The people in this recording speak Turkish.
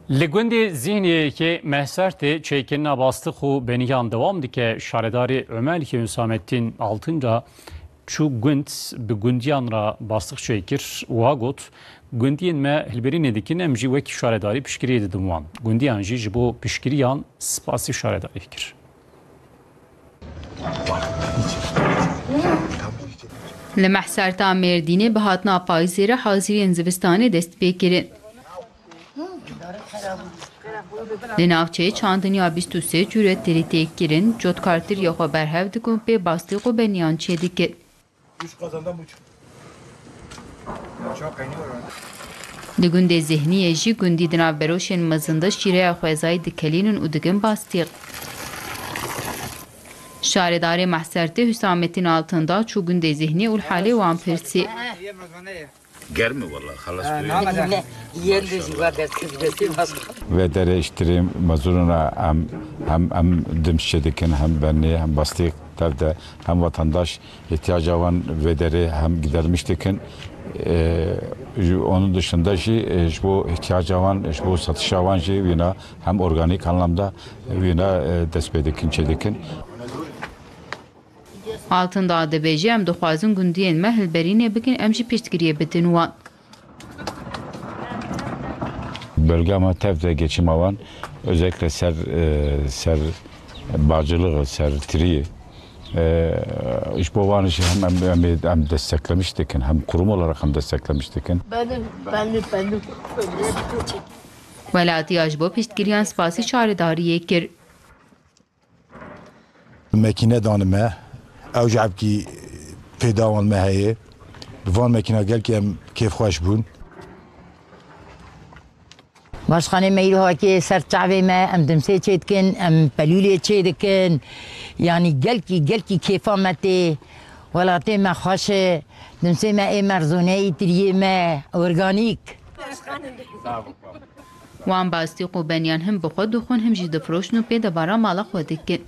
لگوندی ذهنی که محسرت چیکن باستخ و بنیان دوام دی که شارداری عمل که حسامتین altınca çu günd bi gundiyan ra bastık çekir wagot gundiyen me hilberi nedikin emji vek şaredari pişkiri dedim wan gundiyan ji bu pişkiriyan spasi şaredari fikir لمحسرتا مردینه به هاتنا پایزیر حاضرین زوستانه دست بکرین. لناوچه چاندنیا 23 جورت تری تکرین جد کارتر یا خبر هفته به باستی و بنیان چه دیکن. لگونده ذهنی جی گوندی دناو بروشن مزنده شیره خوزای دکلینن و دگن باستی. شاردار محسرته حسامتین altında çugunde zihni ul hali vampirsi. Germi vallahi halas ve dere iştirim mazuruna hem dimşedikin hem benli hem bastık tevde hem vatandaş ihtiyacı olan ve dere hem gidermiştikin onun dışında bu ihtiyacı olan bu satış olan yine hem organik anlamda yine despedikin çedikin Altında ADBC em dixwazin gundiyên me hilberînê bikin em jî piştgiriyê bidin wan. Bölgeme tevde geçim alan özellikle ser bağcılığı, ser triyi iş bu vanı hem desteklemiştik hem kurum olarak hem desteklemiştik. Ben Velatî ji bo piştgiriyan spasî çaredariyê kir. Mekine danime اوجب کی پیداوان مهیه وان مکینا گل که کیف خوش بون Başkanı meyruha ki serçave me em dimse çetkin em pelüle çetkin yani gel ki kefamete velatê me xweş e dimsê me ê merzûneyî tiriyê me organik Wan bastî qûbeniyan him bi xwe dixwin him jî difroşin û pê debara mala xwe dikin.